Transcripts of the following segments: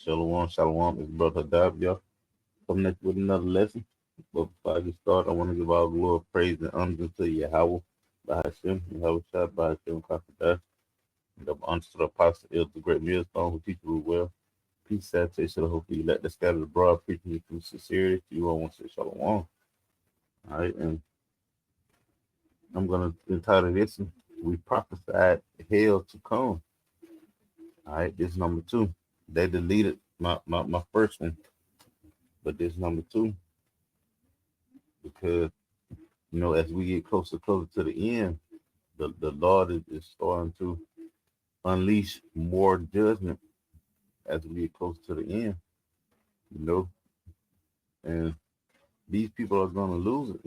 Shalom, shalom. It's Brother Dab, y'all. Coming next with another lesson. But before I get started, I want to give all glory, praise, and honor to Yahweh, Bahashim, Yahweh Shai, Bahashim, Kakadash, and the honor to the apostle, the great millstone who teaches you well. Peace, salutation, hopefully you let the scatter abroad, preaching you through sincerity. You all want to say shalom. All right, and I'm going to entitle this, We Prophesied Hell to Come. All right, this is number 2. They deleted my first one, but this number 2 because as we get closer to the end, the Lord is starting to unleash more judgment as we get close to the end, and these people are going to lose it,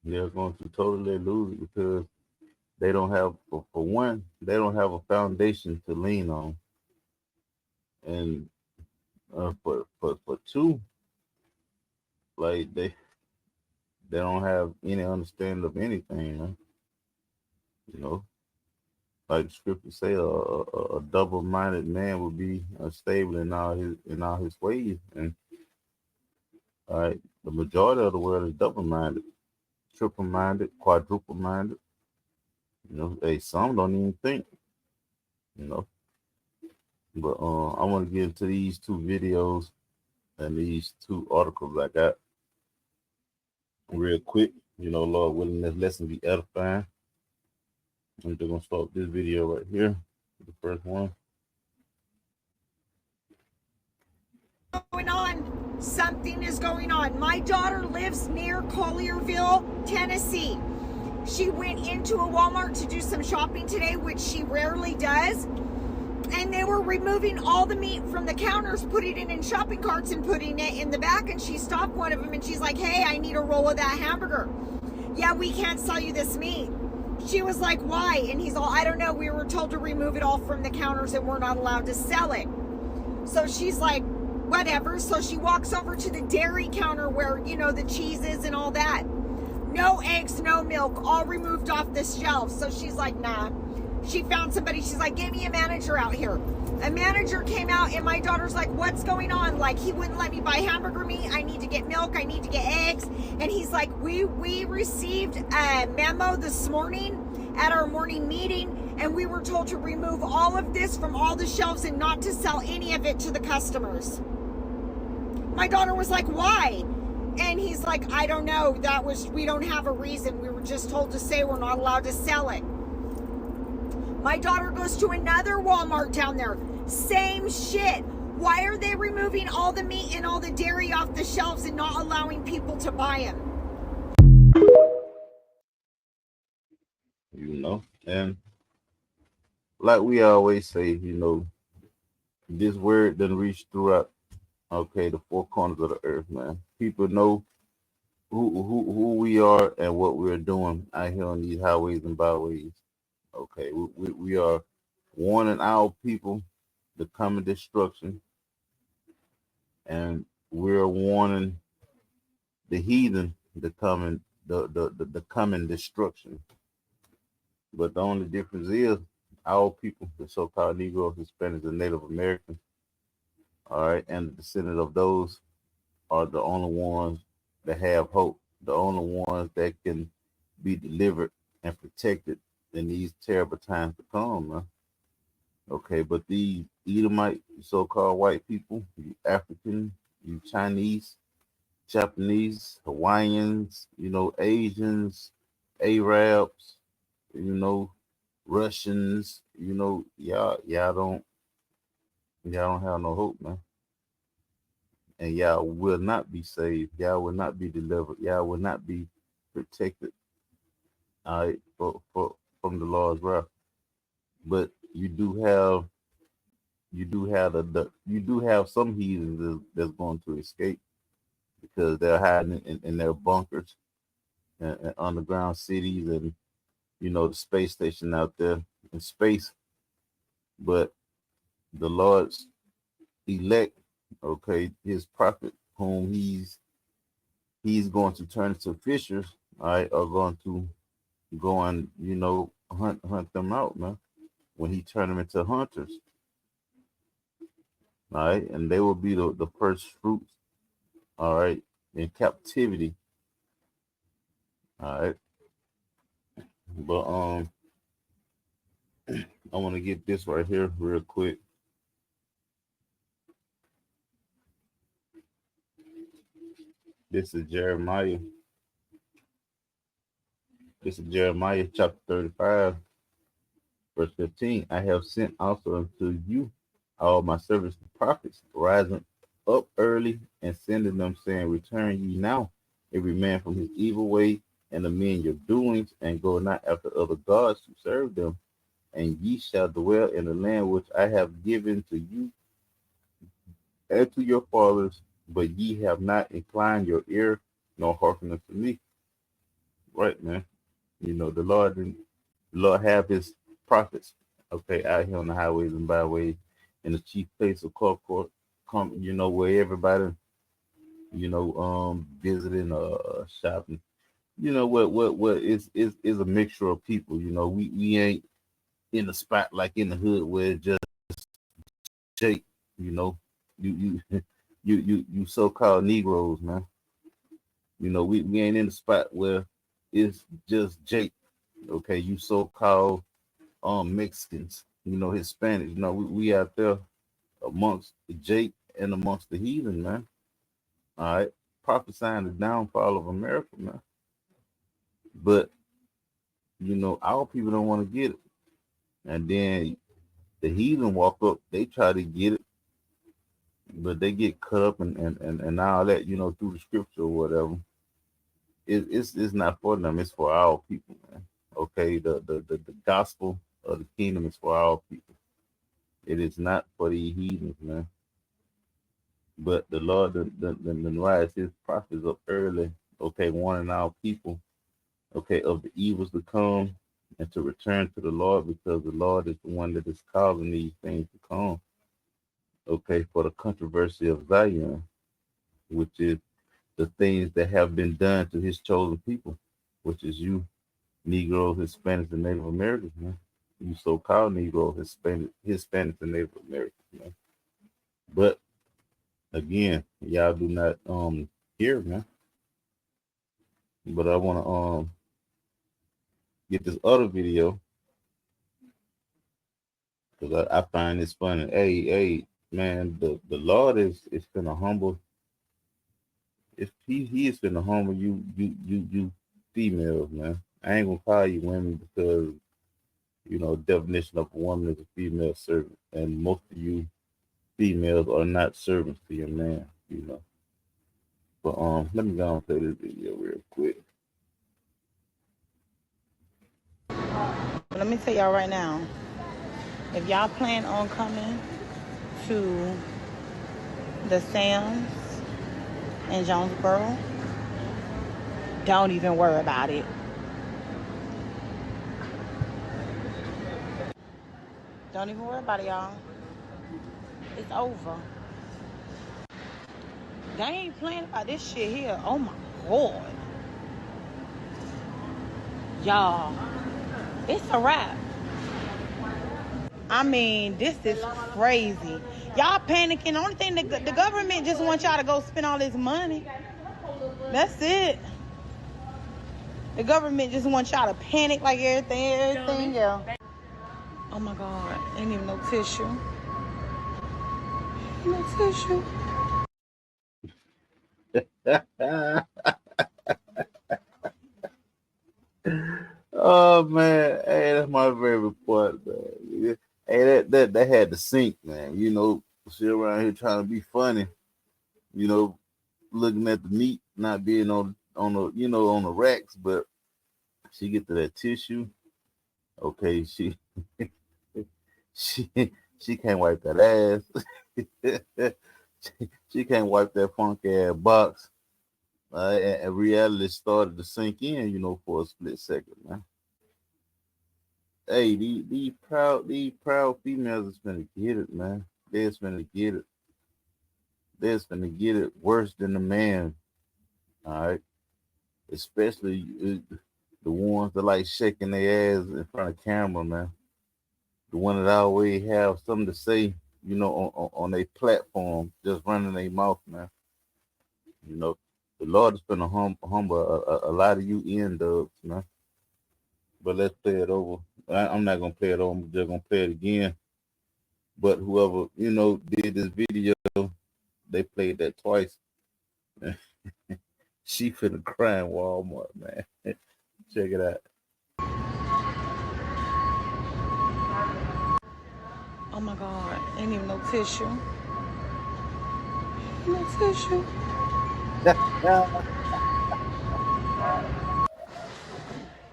They're going to totally lose it because they don't have, for one, they don't have a foundation to lean on, and for two, like they don't have any understanding of anything, like the scripture say, a double-minded man will be unstable in all his ways, and all right, the majority of the world is double-minded, triple-minded, quadruple-minded. Some don't even think, But I want to get into these 2 videos and these 2 articles I got real quick. Lord willing, this lesson be edifying. I'm just gonna start this video right here, the first one. Going on. Something is going on. My daughter lives near Collierville, Tennessee. She went into a Walmart to do some shopping today, which she rarely does. And they were removing all the meat from the counters, putting it in shopping carts and putting it in the back. And she stopped one of them and she's like, "Hey, I need a roll of that hamburger." "Yeah, we can't sell you this meat." She was like, "Why?" And he's all, "I don't know. We were told to remove it all from the counters and we're not allowed to sell it." So she's like, whatever. So she walks over to the dairy counter where, the cheeses and all that. No eggs, no milk, all removed off the shelves. So she's like, nah. She found somebody. She's like, "Get me a manager out here." A manager came out and my daughter's like, "What's going on?" Like, he wouldn't let me buy hamburger meat. I need to get milk. I need to get eggs. And he's like, we received a memo this morning at our morning meeting, and we were told to remove all of this from all the shelves and not to sell any of it to the customers. My daughter was like, "Why?" And he's like, "I don't know. We don't have a reason. We were just told to say we're not allowed to sell it." My daughter goes to another Walmart down there. Same shit. Why are they removing all the meat and all the dairy off the shelves and not allowing people to buy them? And like we always say, this word doesn't reach throughout, the 4 corners of the earth, man. People know who we are and what we're doing out here on these highways and byways. Okay, we are warning our people the coming destruction, and we're warning the heathen the coming destruction. But the only difference is our people, the so-called Negroes, Hispanics, and Native Americans, all right, and the descendants of those are the only ones that have hope, the only ones that can be delivered and protected in these terrible times to come, man. Okay, but these Edomite, so-called white people, you African, you Chinese, Japanese, Hawaiians, Asians, Arabs, Russians, y'all don't have no hope, man. And y'all will not be saved. Y'all will not be delivered. Y'all will not be protected. All right, from the Lord's wrath. But you do have some heathens that's going to escape because they're hiding in their bunkers and underground cities and the space station out there in space. But the Lord's elect, his prophet, whom he's going to turn into fishers, all right, are going to go and hunt them out, man. When he turn them into hunters, All right, and they will be the first fruits. All right, in captivity. All right, but I want to get this right here real quick. This is Jeremiah. This is Jeremiah chapter 35, verse 15. I have sent also unto you all my servants the prophets, rising up early and sending them, saying, return ye now, every man from his evil way, and amend your doings, and go not after other gods to serve them, and ye shall dwell in the land which I have given to you and to your fathers, but ye have not inclined your ear nor hearkened unto me. Right, man. You know, the Lord have his prophets, okay, out here on the highways and byways in the chief place of court, come, where everybody, visiting, shopping. What is a mixture of people. We ain't in the spot like in the hood where it's just Jake, you know, you you so-called Negroes, man. We ain't in the spot where it's just Jake. Okay, you so-called Mexicans, Hispanics. We out there amongst the Jake and amongst the heathen, man. All right, prophesying the downfall of America, man. But our people don't want to get it, and then the heathen walk up, they try to get it, but they get cut up and all that, through the scripture or whatever. It's not for them, it's for our people, man. Okay, the gospel of the kingdom is for our people. It is not for the heathens, man. But the Lord the rise his prophets up early, okay, warning our people, okay, of the evils to come and to return to the Lord, because the Lord is the one that is causing these things to come, okay, for the controversy of Zion, which is the things that have been done to his chosen people, which is you, Negroes, Hispanics, and Native Americans, man. You so-called Negroes, Hispanics, and Native Americans, man. But again, y'all do not hear, man. But I want to get this other video because I find this funny. Hey, man, the Lord is gonna humble. If he is gonna humble you females, man. I ain't gonna call you women because definition of a woman is a female servant, and most of you females are not servants to your man, But let me go and play this video real quick. Let me tell y'all right now, if y'all plan on coming to the Sam's in Jonesboro, don't even worry about it. Don't even worry about it, y'all. It's over. They ain't playing about this shit here. Oh my God. Y'all, it's a wrap. I mean, this is crazy. Y'all panicking. The only thing the government just wants y'all to go spend all this money. That's it. The government just wants y'all to panic like everything else. Oh my God, ain't even no tissue. No tissue. Oh man, hey, that's my favorite part, man. Hey, that had to sink, man. She around here trying to be funny, you know, looking at the meat not being on the on the racks, but she get to that tissue. Okay, she she she can't wipe that ass. she can't wipe that funky ass box. And reality started to sink in, for a split second, man. Hey, these proud females is gonna get it, man. They're gonna get it. They're gonna get it worse than the man. All right, especially the ones that like shaking their ass in front of camera, man. The one that always have something to say, on a platform, just running their mouth, man. You know, the Lord is gonna humble a lot of you end dubs, man. But let's play it over. I'm not gonna play it over. I'm just gonna play it again. But whoever did this video, they played that twice. She finna cry in Walmart, man. Check it out. Oh my God, ain't even no tissue. No tissue.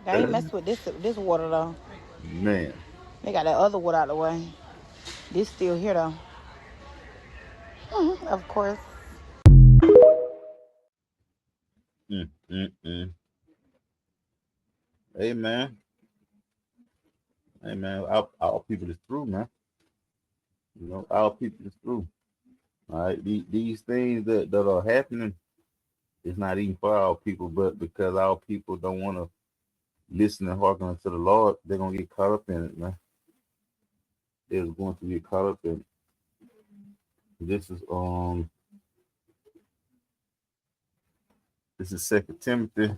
They ain't mess with this water though. Man. They got that other water out the way. This still here though. Of course. Mm. Hey man. Hey man. Our people is through, man. Our people is through. All right. These things that are happening, it's not even for our people, but because our people don't want to listen and hearken unto the Lord, they're gonna get caught up in it, man. They're going to get caught up in it. This is Second Timothy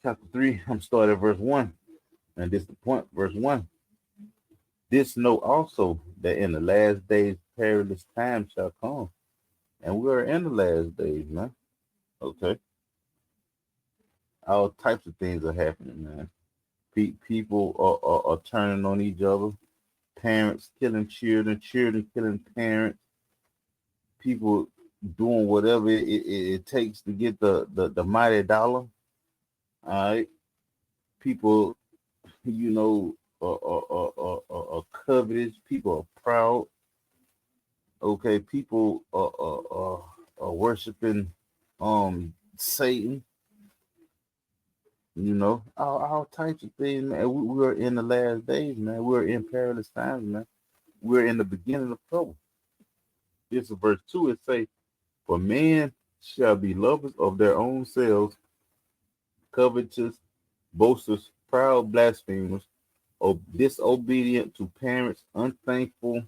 chapter 3. I'm starting at verse 1. And this is the point, verse 1. This know also that in the last days perilous times shall come. And we are in the last days, man. Okay. All types of things are happening, man. People are turning on each other. Parents killing children, children killing parents. People doing whatever it takes to get the mighty dollar. All right. People, are covetous. People are proud. Okay. People are worshiping Satan. All types of things, man. We're in the last days, man. We're in perilous times, man. We're in the beginning of trouble. This is verse 2. It say, for men shall be lovers of their own selves, covetous, boasters, proud, blasphemers, disobedient to parents, unthankful,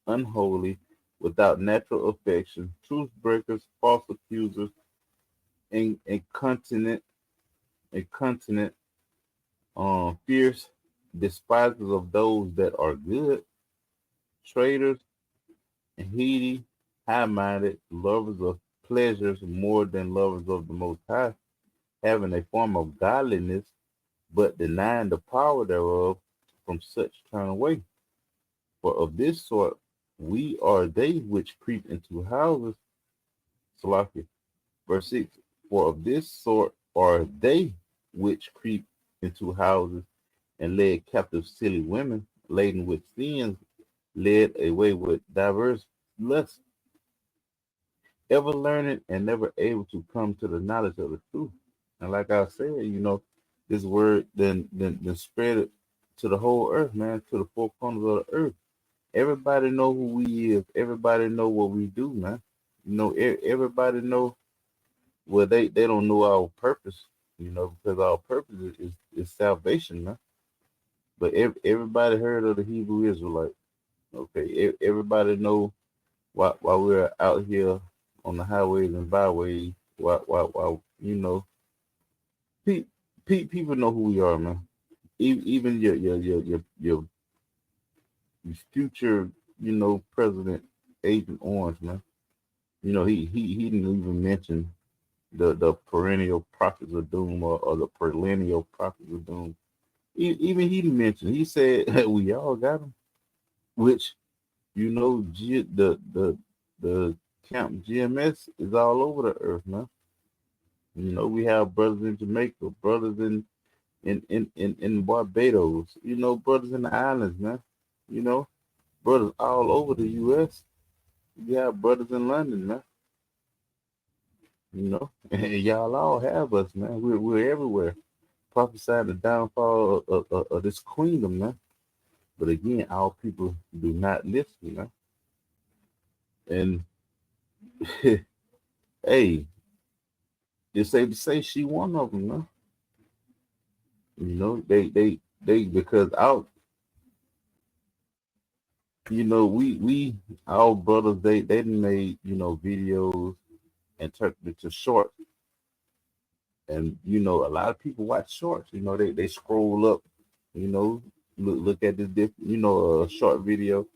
unholy, without natural affection, truth breakers, false accusers, incontinent, fierce, despisers of those that are good, traitors, heedy, high-minded, lovers of pleasures more than lovers of the Most High, having a form of godliness, but denying the power thereof. From such turn away. For of this sort we are they which creep into houses. Salakia. Verse 6. For of this sort are they which creep into houses and led captive silly women, laden with sins, led away with diverse lusts, ever learning and never able to come to the knowledge of the truth. And like I said, this word then spread it to the whole earth, man, to the four corners of the earth. Everybody know who we is. Everybody know what we do, man. Everybody know. Well, they don't know our purpose, because our purpose is salvation, man. But everybody heard of the Hebrew Israelite. Okay, everybody know why we're out here on the highways and byways. Why people know who we are, man. Even your future, president, Agent Orange, man. He didn't even mention the perennial prophets of doom or the perennial prophets of doom. Even he didn't mention. He said we all got them, which the camp GMS is all over the earth, man. We have brothers in Jamaica, brothers in Barbados, brothers in the islands, man. Brothers all over the US. We have brothers in London, man. And y'all all have us, man. We're everywhere. Prophesying the downfall of this queendom, man. But again, our people do not listen, man. And hey, it's safe to say she one of them, man. They because out we our brothers, they done made, videos and turned it to shorts. And a lot of people watch shorts. They scroll up, you know, look at the different, a short video.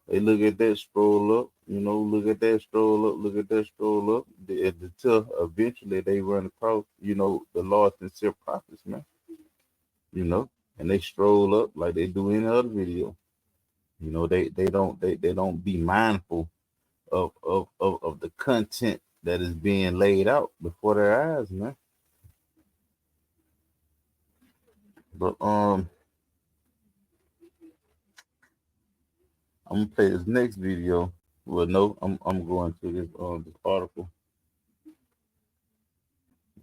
They look at that, scroll up, look at that, scroll up, look at that, scroll up, until eventually they run across, the Lord sincere prophets, man, you know, and they stroll up like they do any other video. They don't be mindful of the content that is being laid out before their eyes, man. But I'm gonna play this next video. Well, no, I'm going to this article.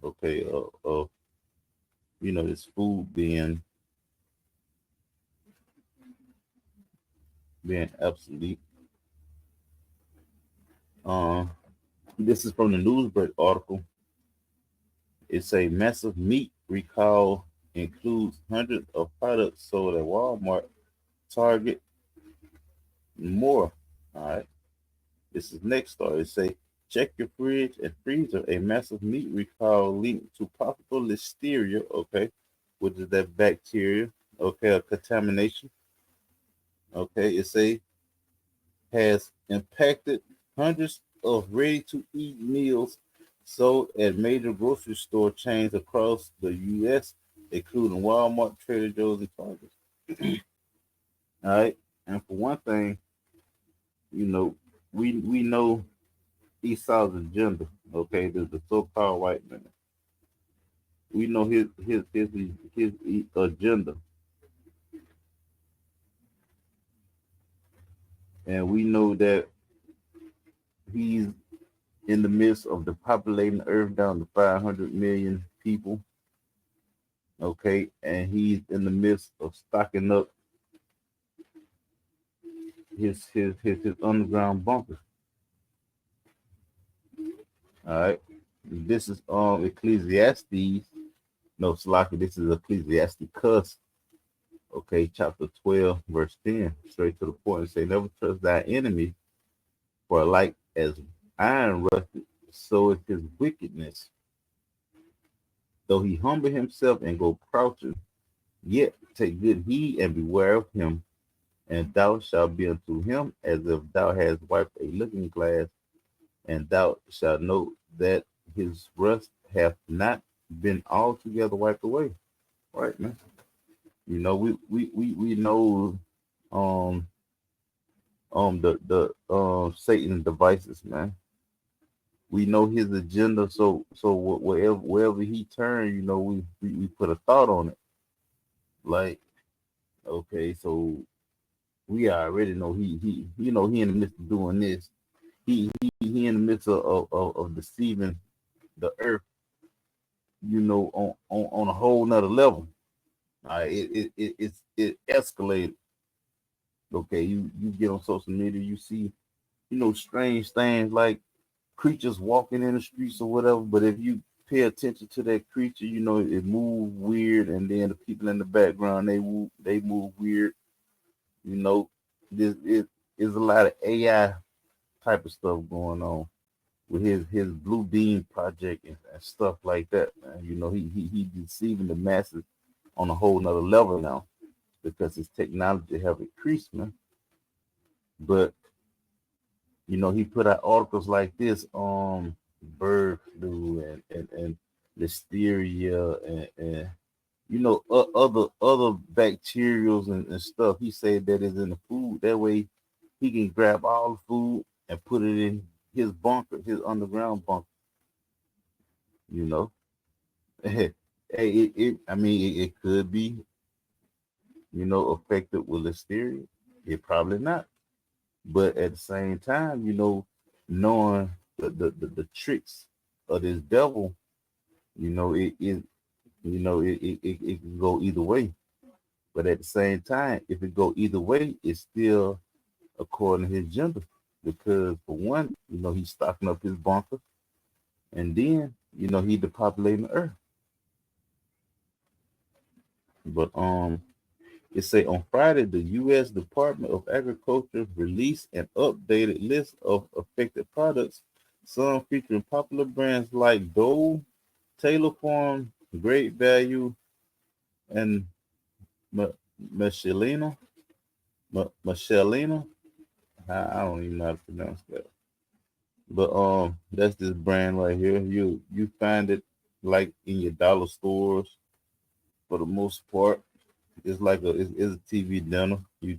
Okay, this food being obsolete. Um, this is from the Newsbreak article. It's a massive meat recall includes hundreds of products sold at Walmart, Target, and more. All right. This is next story. It say check your fridge and freezer. A massive meat recall linked to possible listeria. Okay, which is that bacteria. Okay, a contamination. Okay, it say has impacted hundreds of ready-to-eat meals sold at major grocery store chains across the U.S., including Walmart, Trader Joe's, and Target. All right, and for one thing, you know, we know Esau's agenda. Okay, the so-called white man. We know his agenda, and we know that he's in the midst of depopulating the earth down to 500 million people. Okay, and he's in the midst of stocking up his underground bunkers. All right, this is Ecclesiastes. No, Salaki, this is Ecclesiasticus. Okay, chapter 12, verse 10, straight to the point. It say, never trust thy enemy, for like as iron rusted, so is his wickedness. Though he humble himself and go crouching, yet take good heed and beware of him, and thou shalt be unto him as if thou hadst wiped a looking glass, and thou shalt know that his rust hath not been altogether wiped away. Right, man. We know um the Satan's devices, man. We know his agenda, so wherever he turned, we put a thought on it. Like, okay, so we already know he in the midst of doing this. He in the midst of deceiving the earth, on a whole nother level. It escalated. Okay, you get on social media, you see, strange things like creatures walking in the streets or whatever. But if you pay attention to that creature, it move weird, and then the people in the background they move weird. This it is a lot of AI type of stuff going on with his Blue Beam project and stuff like that. Man. He deceiving the masses on a whole nother level now because his technology have increased, man. But he put out articles like this on bird flu and listeria and other bacterials and stuff. He said that is in the food. That way he can grab all the food and put it in his bunker, his underground bunker. You know, hey, it could be affected with listeria. It probably not. But at the same time, knowing the tricks of this devil, it can go either way. But at the same time, if it go either way, it's still according to his gender. Because for one, he's stocking up his bunker, and then he depopulating the earth. But It say on Friday, the U.S. Department of Agriculture released an updated list of affected products, some featuring popular brands like Dole, Taylor Farm, Great Value, and M- Michelina. Michelina. I don't even know how to pronounce that. But that's this brand right here. You find it like in your dollar stores for the most part. It's like it's a TV dinner. You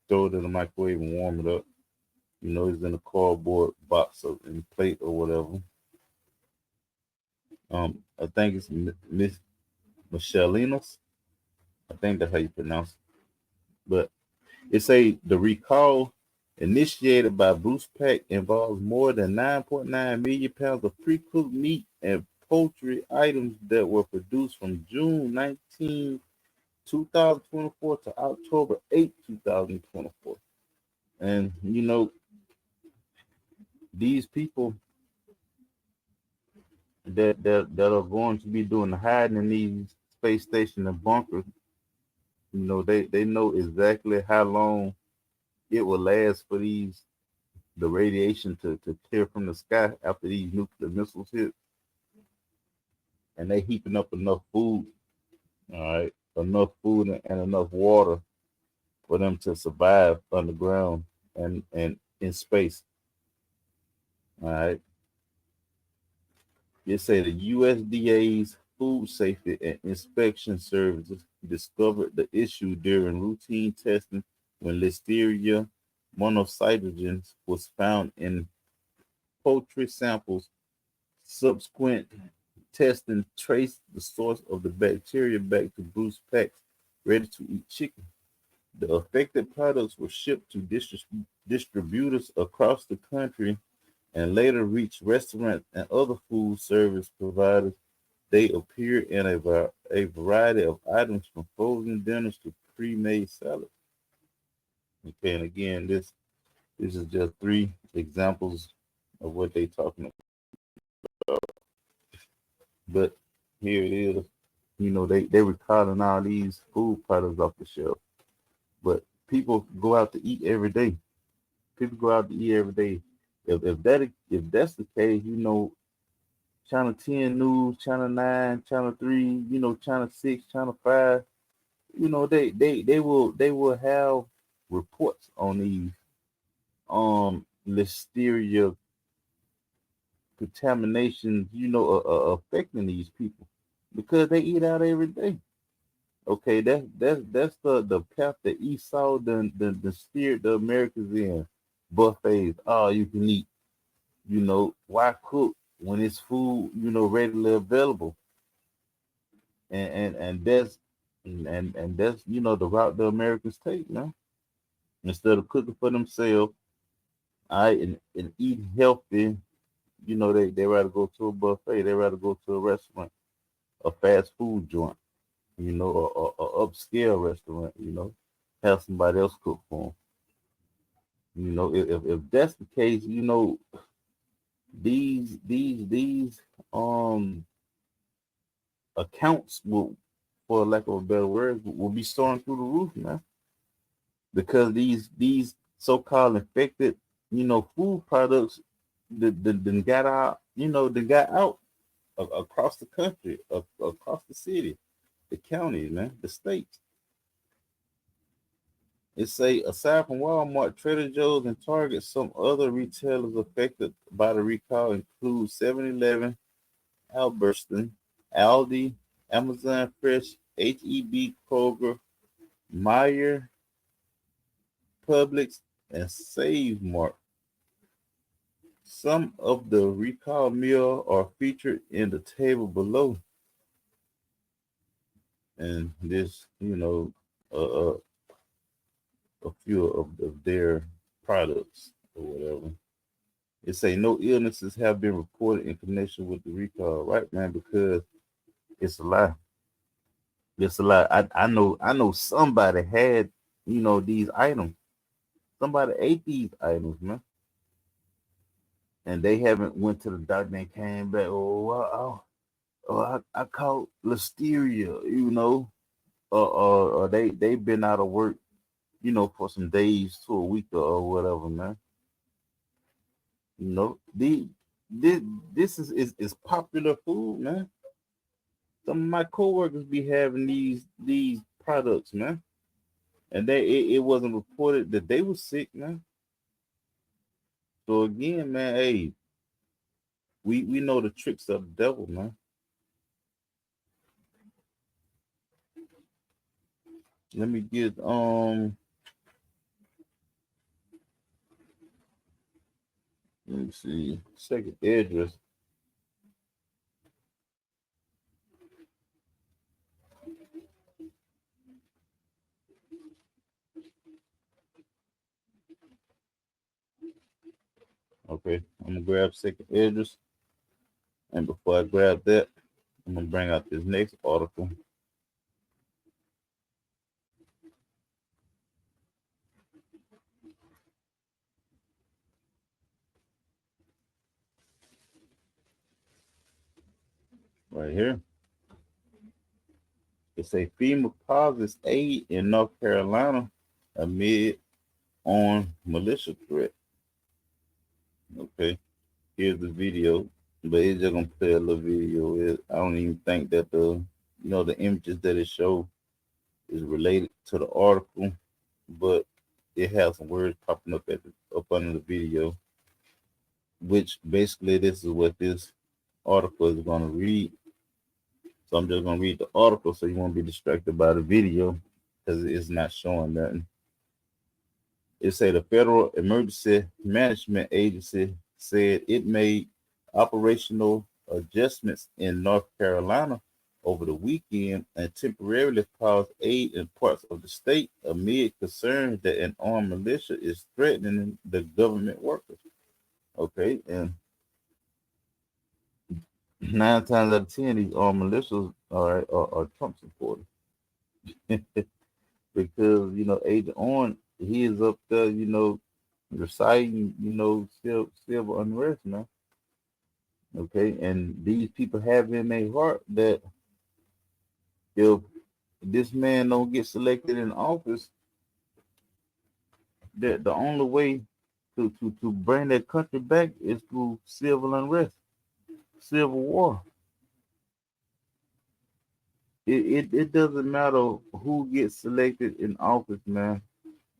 throw it in the microwave and warm it up. You know, it's in a cardboard box or in plate or whatever. I think it's Miss Michelinas. I think that's how you pronounce it. But it say the recall initiated by Bruce Pack involves more than 9.9 million pounds of pre-cooked meat and poultry items that were produced from June 19, 2024 to October 8, 2024. And you know, these people that are going to be doing the hiding in these space station and bunkers, you know, they know exactly how long it will last for the radiation to clear from the sky after these nuclear missiles hit, and they heaping up enough food, all right, enough food and enough water for them to survive underground and in space, all right. It say the USDA's Food Safety and Inspection Services discovered the issue during routine testing when Listeria monocytogenes was found in poultry samples. Subsequent testing traced the source of the bacteria back to Bruce Pack's ready-to-eat chicken. The affected products were shipped to distributors across the country and later reached restaurants and other food service providers. They appear in a variety of items from frozen dinners to pre-made salads. Okay, and again, this is just three examples of what they talking about. But here it is. You know, they were calling all these food products off the shelf. But people go out to eat every day. People go out to eat every day. If that's the case, you know, Channel 10 News, Channel 9, Channel 3, you know, Channel 6, Channel 5, you know, they will have reports on these listeria contaminations, you know, affecting these people because they eat out every day. Okay, that's the path that Esau the steered the Americans in. Buffets, all you can eat. You know, why cook when it's food, you know, readily available? And that's and that's you know the route the Americans take, man. Instead of cooking for themselves, I and eating healthy, you know, they rather go to a buffet, they rather go to a restaurant, a fast food joint, you know, or upscale restaurant, you know, have somebody else cook for them. You know, if that's the case, you know, these accounts will, for lack of a better word, will be soaring through the roof, man, because these so-called infected, you know, food products that got out, you know, that got out across the country, across the city, the counties, man, the states. It say aside from Walmart, Trader Joe's, and Target, some other retailers affected by the recall include 7-Eleven, Albertsons, Aldi, Amazon Fresh, HEB, Kroger, Meyer, Publix, and Save Mart. Some of the recall meal are featured in the table below, and this, you know, a few of their products or whatever. It say no illnesses have been reported in connection with the recall, right, man? Because it's a lie. It's a lie. I know somebody had, you know, these items. Somebody ate these items, man, and they haven't went to the doctor and came back. Oh, I caught listeria, you know, they've been out of work, for some days to a week or whatever, man. You know, this this is popular food, man. Some of my coworkers be having these products, man, and it wasn't reported that they were sick, man. So again, man, hey, we know the tricks of the devil, man. Let me get let me see, second address. Okay, I'm gonna grab second address, and before I grab that, I'm gonna bring out this next article right here. It say FEMA pauses aid in North Carolina amid on militia threat. Okay, here's the video, but it's just gonna play a little video. I don't even think that the images that it shows is related to the article, but it has some words popping up under the video, which basically this is what this article is gonna read. So I'm just gonna read the article so you won't be distracted by the video because it's not showing nothing. It said the Federal Emergency Management Agency said it made operational adjustments in North Carolina over the weekend and temporarily paused aid in parts of the state amid concerns that an armed militia is threatening the government workers. Okay, and 9 times out of 10, these armed militias are Trump supporters because Agent Orange, he is up there, reciting, civil unrest, man. Okay, and these people have in their heart that if this man don't get selected in office, that the only way to bring that country back is through civil unrest, civil war. It doesn't matter who gets selected in office, man.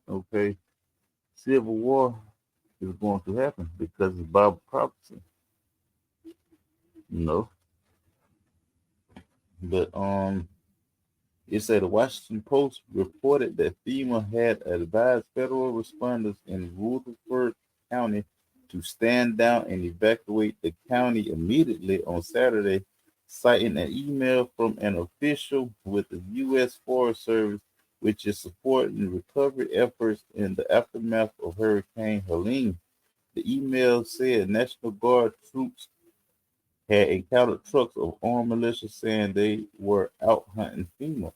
Okay, civil war is going to happen because it's Bible prophecy, you know. But it said the Washington Post reported that FEMA had advised federal responders in Rutherford County to stand down and evacuate the county immediately on Saturday, citing an email from an official with the U.S. Forest Service, which is supporting recovery efforts in the aftermath of Hurricane Helene. The email said National Guard troops had encountered trucks of armed militia saying they were out hunting FEMA.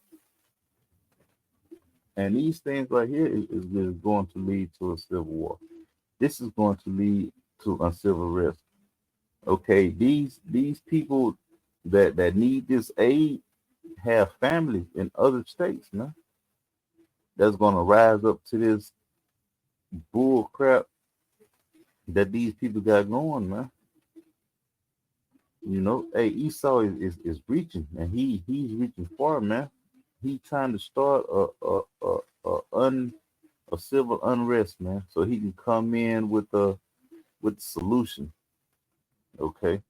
And these things right here is going to lead to a civil war. This is going to lead to uncivil risk. Okay, these people that need this aid have families in other states, man. That's gonna rise up to this bull crap that these people got going, man. Hey, Esau is reaching, and he's reaching far, man. He's trying to start a civil unrest, man, so he can come in with the solution. Okay.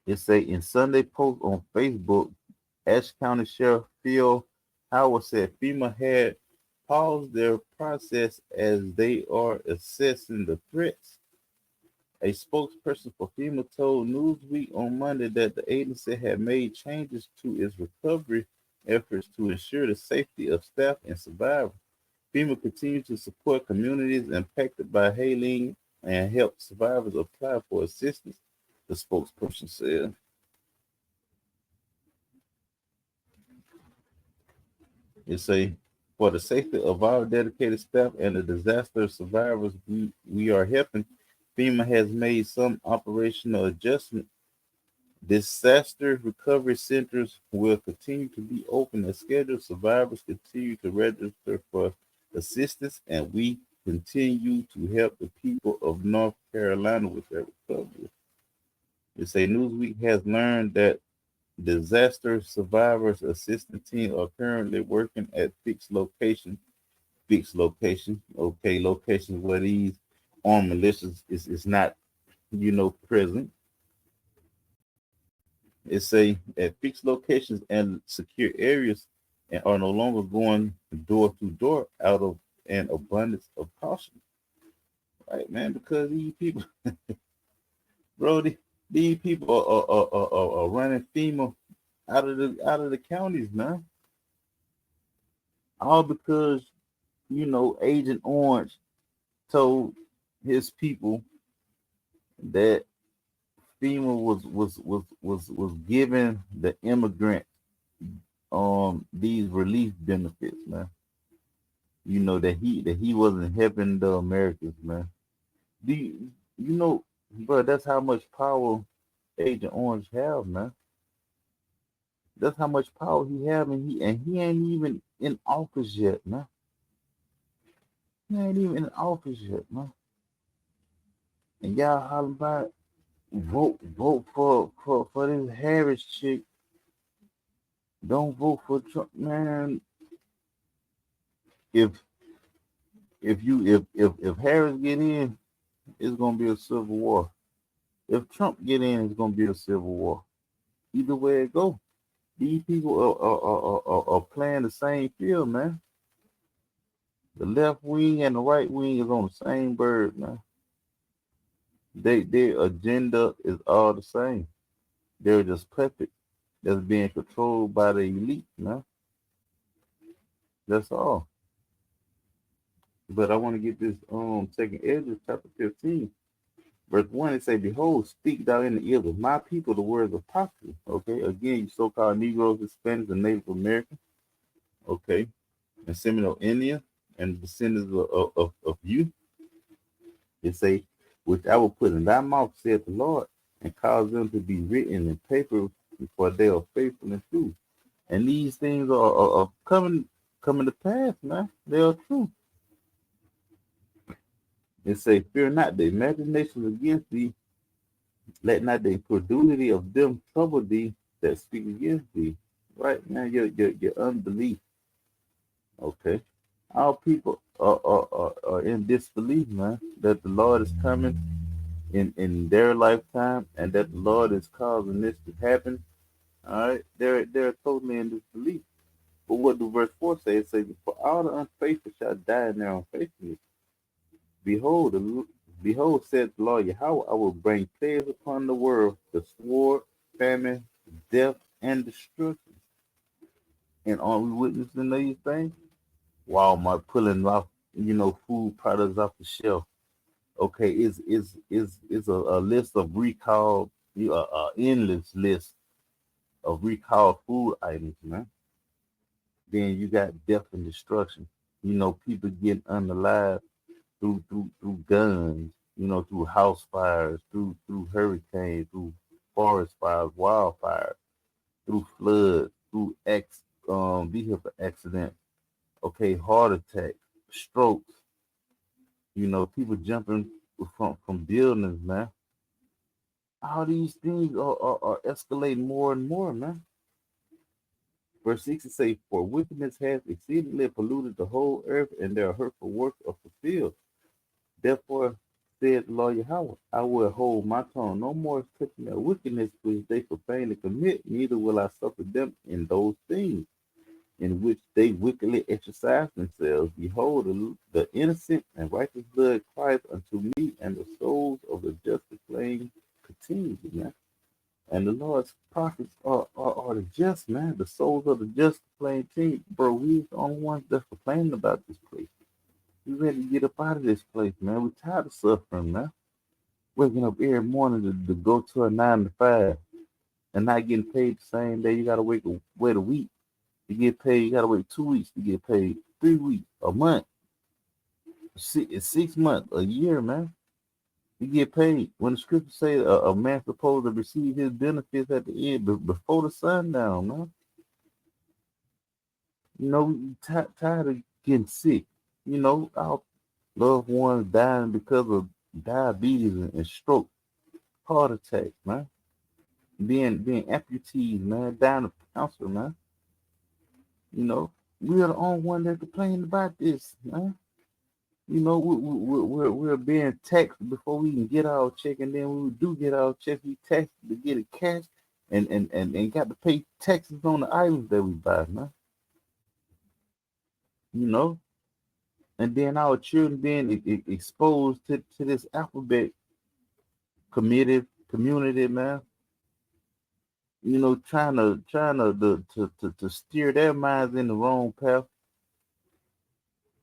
It say in Sunday post on Facebook, Ashe County Sheriff Phil Howard said FEMA had paused their process as they are assessing the threats. A spokesperson for FEMA told Newsweek on Monday that the agency had made changes to its recovery efforts to ensure the safety of staff and survivors. FEMA continues to support communities impacted by Helene and help survivors apply for assistance, the spokesperson said. It say, for the safety of our dedicated staff and the disaster survivors we are helping, FEMA has made some operational adjustments Disaster recovery centers will continue to be open as scheduled. Survivors continue to register for assistance, and we continue to help the people of North Carolina with their recovery. They say Newsweek has learned that disaster survivors assistance teams are currently working at fixed locations. Fixed location, okay, locations where these armed militias is not, present. It say at fixed locations and secure areas and are no longer going door to door out of an abundance of caution. Right, man, because these people, bro, these people are running FEMA out of the counties, man. All because, Agent Orange told his people that FEMA was giving the immigrant these relief benefits, man. That he wasn't helping the Americans, man. Do you know, bro? That's how much power Agent Orange have, man. That's how much power he have, and he ain't even in office yet, man. He ain't even in office yet, man. And y'all hollering about vote for this Harris chick. Don't vote for Trump, man. If if Harris get in, it's gonna be a civil war. If Trump get in, it's gonna be a civil war. Either way it go, these people are playing the same field, man. The left wing and the right wing is on the same bird, man. Their agenda is all the same. They're just puppets that's being controlled by the elite, man. That's all. But I want to get this second Ezra chapter 15. Verse 1, it say, Behold, speak thou in the ears of my people the words of prophecy. Okay, again, you so-called Negroes, Hispanics, and Native Americans. Okay, and Seminole Indians, and descendants of you. It say, which I will put in thy mouth, saith the Lord, and cause them to be written in paper, for they are faithful and true. And these things are coming to pass, man. They are true. It say, Fear not the imaginations against thee, let not the credulity of them trouble thee that speak against thee. Right, man, your unbelief. Okay. Our people are in disbelief, man, that the Lord is coming in their lifetime and that the Lord is causing this to happen. All right. They're totally in disbelief. But what do verse 4 say? It says, For all the unfaithful shall die in their unfaithfulness. Behold, behold, said the Lord Yahweh, I will bring plagues upon the world, the sword, famine, death, and destruction. And are we witnessing these things? Walmart pulling off, food products off the shelf. Okay, is a list of recalled, endless list of recalled food items, man. Then you got death and destruction. People getting unalive through guns, through house fires, through hurricanes, through forest fires, wildfires, through floods, through vehicle accidents. Okay, heart attacks, strokes. People jumping from buildings, man. All these things are escalating more and more, man. Verse 6 it say, For wickedness has exceedingly polluted the whole earth, and their hurtful works are fulfilled. Therefore, said the Lord Yahweh, I will hold my tongue no more touching their wickedness which they profanely commit, neither will I suffer them in those things in which they wickedly exercise themselves. Behold, the innocent and righteous blood crieth unto me, and the souls of the just flame continually, man. And the Lord's prophets are the just, man. The souls of the just flame team. Bro, we're the only ones that's complaining about this place. We ready to get up out of this place, man. We're tired of suffering, man. Waking up every morning to go to a 9 to 5 and not getting paid the same day. You gotta wait a week to get paid. You gotta wait 2 weeks to get paid. 3 weeks, a month, 6 months, a year, man. You get paid. When the scriptures say a man's supposed to receive his benefits at the end, before the sundown, man. You know, we tired of getting sick. You know, our loved ones dying because of diabetes and stroke, heart attacks, man. Being amputees, man, dying of cancer, man. You know, we are the only one that complain about this, man. You know, we're being taxed before we can get our check, and then when we do get our check, we tax to get it cash, and got to pay taxes on the items that we buy, man. You know, and then our children being exposed to this alphabet community, man. You know, trying to steer their minds in the wrong path.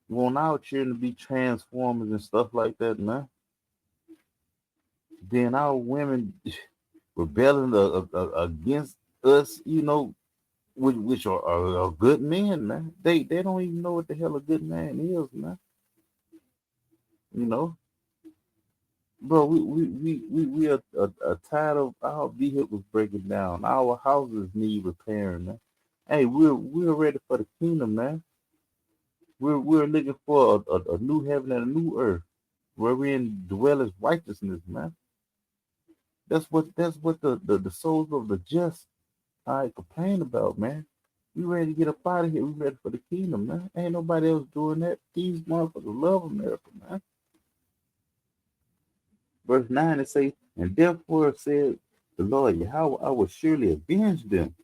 We want our children to be transformers and stuff like that, man. Then our women rebelling against us, you know, which are good men, man. They don't even know what the hell a good man is, man. You know, bro, we are tired of our vehicles breaking down. Our houses need repairing, man. Hey, we're ready for the kingdom, man. We're looking for a new heaven and a new earth where we in dwellers righteousness, man. That's what the souls of the just I complain about, man. We ready to get up out of here. We ready for the kingdom, man. Ain't nobody else doing that. These motherfuckers love America, man. Verse 9 it says, and therefore said the Lord Yahweh, I will surely avenge them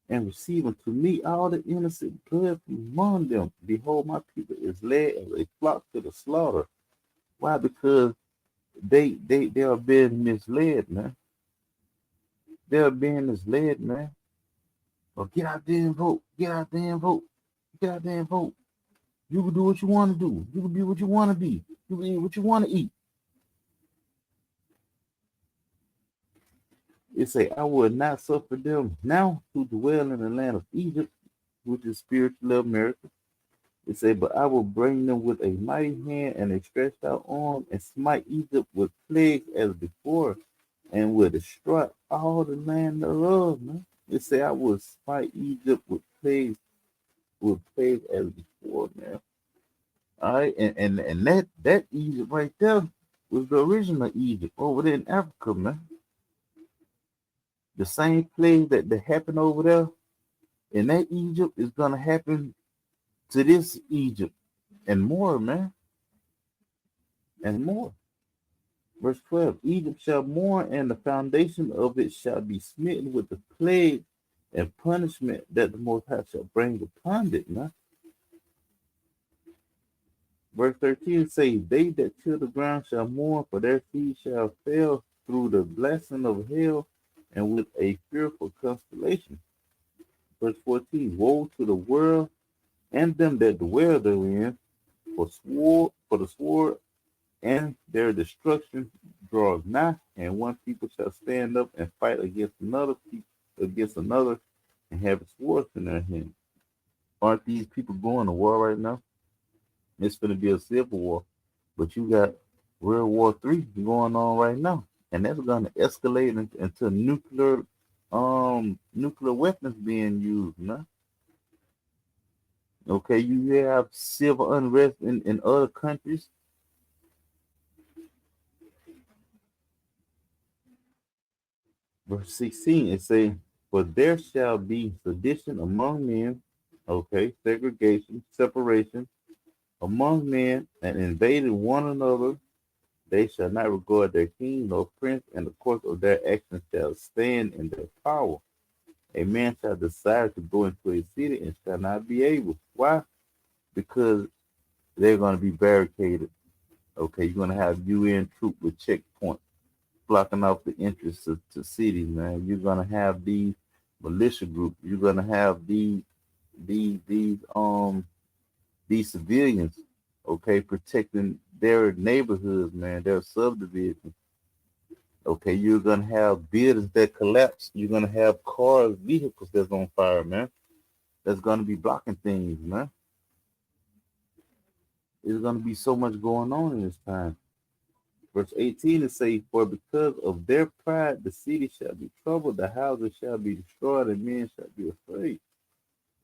and receive unto me all the innocent blood from among them. Behold, my people is led as a flock to the slaughter. Why? Because they are being misled, man. They are being misled, man. Or get out there and vote. Get out there and vote. Get out there and vote. You can do what you want to do. You can be what you want to be. You can eat what you want to eat. It say, I will not suffer them now to dwell in the land of Egypt, which is spiritual America. It say, but I will bring them with a mighty hand and a stretched out arm and smite Egypt with plagues as before and will destroy all the land thereof, man. It say, I will smite Egypt with plagues as before, man. All right, and that Egypt right there was the original Egypt over there in Africa, man. The same plague that happened over there in that Egypt is gonna happen to this Egypt and more, man, and more. Verse 12: Egypt shall mourn, and the foundation of it shall be smitten with the plague and punishment that the Most High shall bring upon it, man. Verse 13 says, they that till the ground shall mourn, for their seed shall fail through the blessing of hell and with a fearful constellation. Verse 14, woe to the world and them that dwell therein, for the sword and their destruction draws nigh, and one people shall stand up and fight against another, and have swords in their hand. Aren't these people going to war right now? It's going to be a civil war, but you got World War III going on right now, and that's going to escalate into nuclear weapons being used, man. Okay, you have civil unrest in other countries. Verse 16, it say, for there shall be sedition among men, okay, segregation, separation among men, and invading one another. They shall not regard their king nor prince, and the course of their actions shall stand in their power. A man shall desire to go into a city and shall not be able. Why? Because they're going to be barricaded. Okay, you're going to have UN troops with checkpoints blocking off the entrance to cities, man. You're going to have these militia groups. You're going to have these these um these civilians, okay, protecting their neighborhoods, man, their subdivisions. Okay, you're gonna have buildings that collapse. You're gonna have cars, vehicles that's on fire, man. That's gonna be blocking things, man. There's gonna be so much going on in this time. Verse 18 is say, for because of their pride the city shall be troubled, the houses shall be destroyed, and men shall be afraid.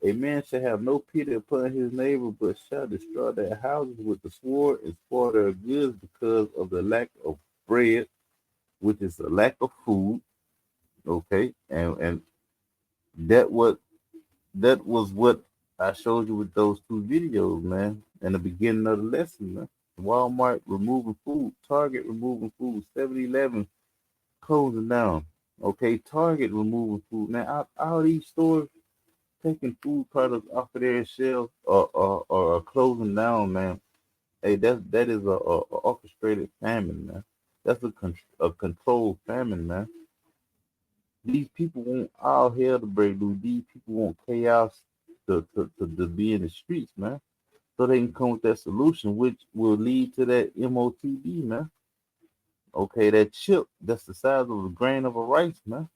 A man shall have no pity upon his neighbor, but shall destroy their houses with the sword and spoil their goods because of the lack of bread, which is the lack of food. Okay, and that what that was what I showed you with those two videos, man, in the beginning of the lesson, man. Walmart removing food, Target removing food, 7-Eleven closing down. Okay, Target removing food. Now, all these stores taking food products off of their shelves or closing down, man. Hey, that is a orchestrated famine, man. That's a controlled famine, man. These people want all hell to break loose. These people want chaos to be in the streets, man. So they can come with that solution, which will lead to that MOTD, man. Okay, that chip that's the size of a grain of a rice, man.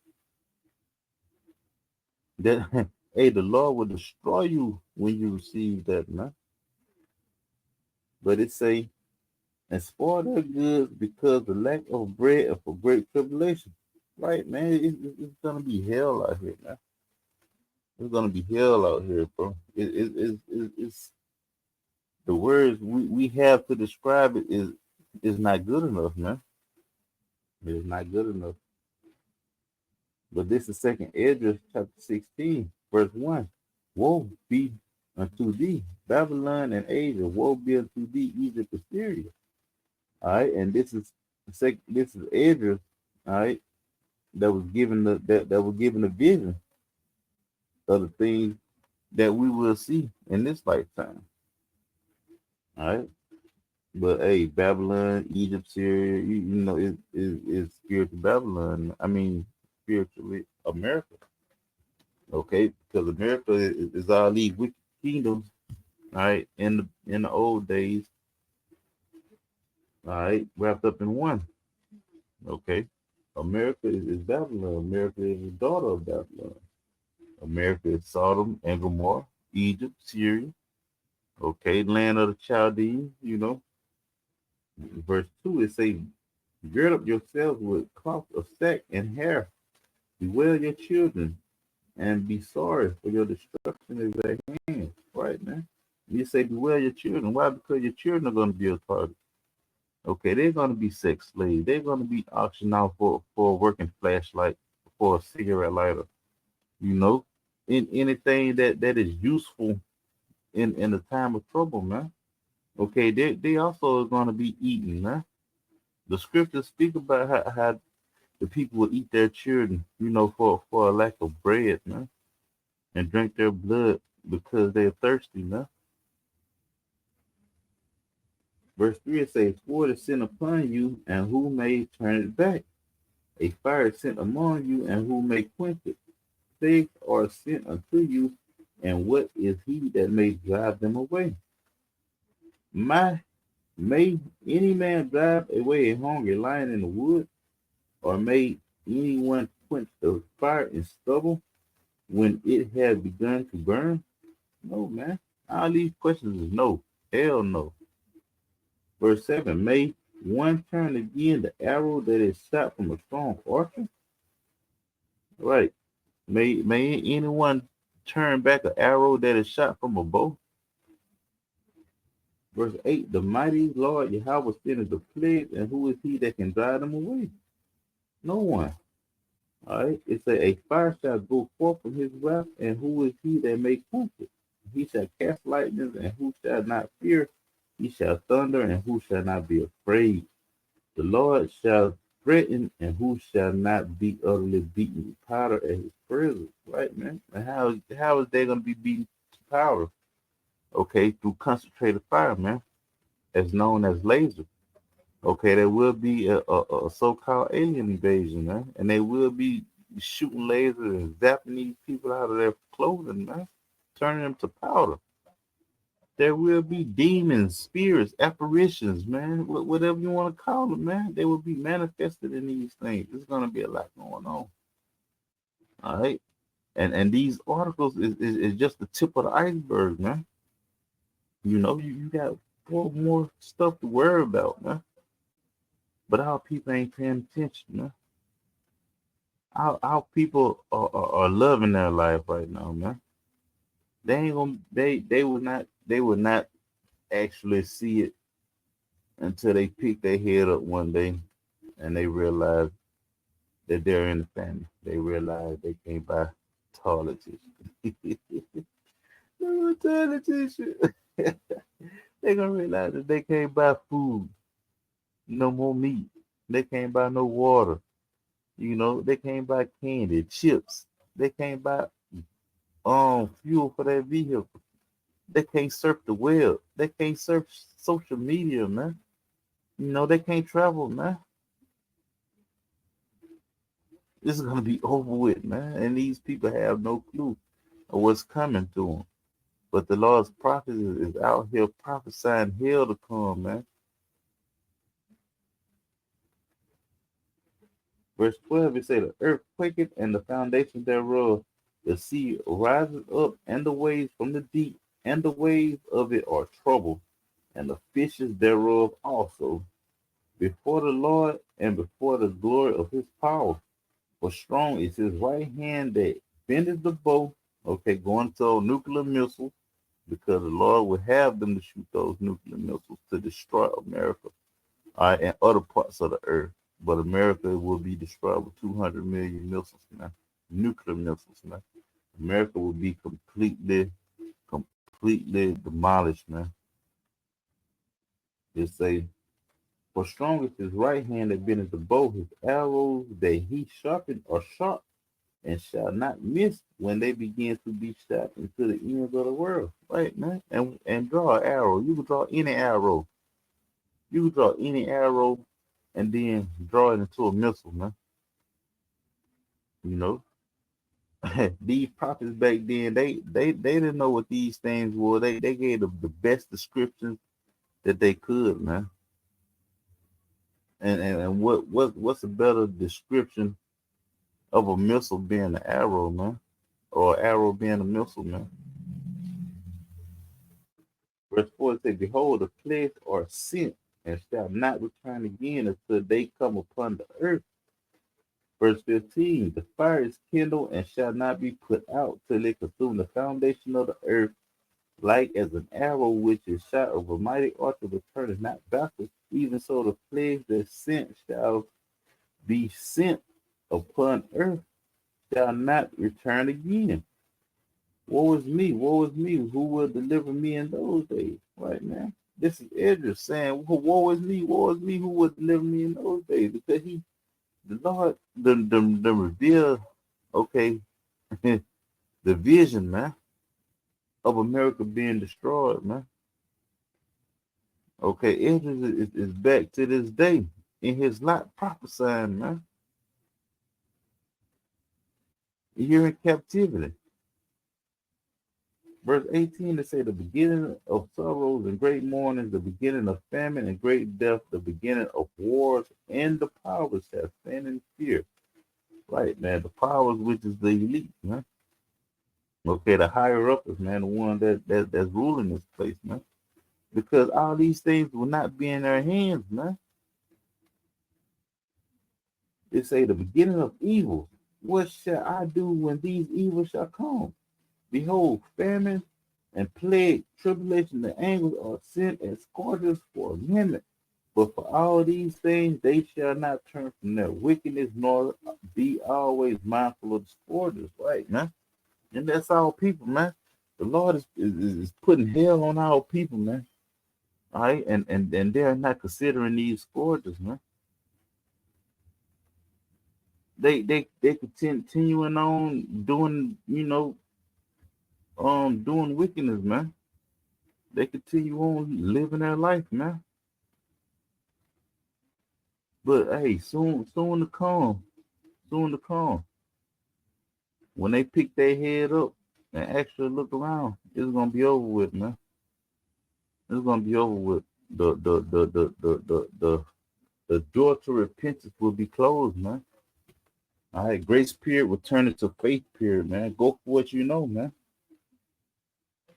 That hey, the Lord will destroy you when you receive that, man. But it say, and spoil their goods because the lack of bread and for great tribulation. Right, man. It's gonna be hell out here, man. It's gonna be hell out here, bro. It's the words we have to describe it is not good enough, man. It is not good enough. But this is second Esdras chapter 16, verse 1. Woe be unto thee, Babylon and Asia, woe be unto thee, Egypt and Syria. All right, and this is Esdras, all right, that was given that was given a vision of the things that we will see in this lifetime. All right. But hey, Babylon, Egypt, Syria, you know, is spiritual Babylon. I mean, spiritually America. Okay, because America is all these wicked kingdoms. All right, in the old days. All right, wrapped up in one. Okay, America is Babylon. America is the daughter of Babylon. America is Sodom and Gomorrah, Egypt, Syria. Okay, land of the Chaldees. You know, verse 2 it says, gird up yourselves with cloth of sack and hair. Bewail your children and be sorry for your destruction is at hand. Right, man. You say bewail your children. Why? Because your children are going to be a target. Okay, they're going to be sex slaves. They're going to be auctioned out for a working flashlight, for a cigarette lighter. You know, in anything that is useful in the time of trouble, man. Okay, they also are going to be eaten, man. The scriptures speak about how the people will eat their children, you know, for a lack of bread, man, and drink their blood because they're thirsty, man. Verse 3 it says, sword is sent upon you, and who may turn it back? A fire is sent among you, and who may quench it? Plagues are sent unto you, and what is he that may drive them away? May any man drive away a hungry lion in the wood, or may anyone quench the fire in stubble when it has begun to burn? No, man. All these questions is no. Hell no. Verse 7, may one turn again the arrow that is shot from a strong archer? Right. May anyone turn back an arrow that is shot from a bow? Verse 8, the mighty Lord Yahweh sendeth the plagues, and who is he that can drive them away? No one. All right. It says, a fire shall go forth from his wrath, and who is he that may quench it? He shall cast lightnings, and who shall not fear? He shall thunder, and who shall not be afraid? The Lord shall threaten, and who shall not be utterly beaten with powder at his presence? Right, man? And how is they going to be beaten to powder? Okay, through concentrated fire, man, as known as laser. Okay, there will be a so-called alien invasion, man, and they will be shooting lasers and zapping these people out of their clothing, man, turning them to powder. There will be demons, spirits, apparitions, man, whatever you want to call them, man. They will be manifested in these things. There's going to be a lot going on. All right. And these articles is just the tip of the iceberg, man. You know, you got more stuff to worry about, man. But our people ain't paying attention, man. Our people are loving their life right now, man. They ain't gonna they would not actually see it until they pick their head up one day and they realize that they're in the family. They realize they can't buy toilet tissue. No toilet tissue. They gonna realize that they can't buy food, no more meat. They can't buy no water. You know, they can't buy candy, chips. They can't buy fuel for their vehicle. They can't surf the web. They can't surf social media, man. You know, they can't travel, man. This is gonna be over with, man. And these people have no clue of what's coming to them. But the Lord's prophet is out here prophesying hell to come, man. Verse 12, it say the earth quaketh and the foundation thereof, the sea rises up and the waves from the deep, and the waves of it are troubled, and the fishes thereof also, before the Lord and before the glory of his power. For strong is his right hand that bendeth the bow. Okay, going to nuclear missiles, because the Lord would have them to shoot those nuclear missiles to destroy America, all right, and other parts of the earth. But America will be destroyed with 200 million missiles, man. Nuclear missiles, man. America will be completely demolished, man. They say, for strong is his right hand that bendeth the bow, his arrows that he sharpened are sharp and shall not miss when they begin to be shot into the ends of the world. Right, man. And draw an arrow. You can draw any arrow. You can draw any arrow and then draw it into a missile, man. You know, these prophets back then, they didn't know what these things were. They gave the best descriptions that they could, man. And what's a better description of a missile being an arrow, man, or an arrow being a missile, man? Verse 4 says, behold, the plagues are sent and shall not return again until they come upon the earth. Verse 15, the fire is kindled and shall not be put out till it consume the foundation of the earth, like as an arrow which is shot of a mighty archer returneth not backwards. Even so, the plagues that sent shall be sent upon earth, shall not return again. Woe is me, woe is me, who will deliver me in those days? Right now. This is Edris saying, woe is me, who will deliver me in those days? Because the Lord, the reveal, okay, the vision, man, of America being destroyed, man. Okay, Edris is back to this day in his lot prophesying, man. You're in captivity. Verse 18, they say the beginning of sorrows and great mournings, the beginning of famine and great death, the beginning of wars, and the powers have stand in fear. Right, man. The powers, which is the elite, man. Okay, the higher uppers, man, the one that's ruling this place, man. Because all these things will not be in their hands, man. They say the beginning of evil. What shall I do when these evils shall come? Behold, famine and plague, tribulation, and anger are sent as scourges for a minute. But for all these things, they shall not turn from their wickedness, nor be always mindful of the scourges. Right, man? And that's our people, man. The Lord is putting hell on our people, man. All right, and they're not considering these scourges, man. They continuing on doing, doing wickedness, man. They continue on living their life, man. But hey, soon to come. When they pick their head up and actually look around, it's gonna be over with, man. It's gonna be over with. The door to repentance will be closed, man. All right, grace period will turn into faith period, man. Go for what you know, man.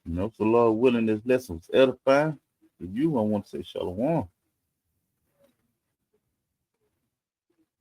You know, so Lord willing, this lesson was edifying. If you, I want to say shalom.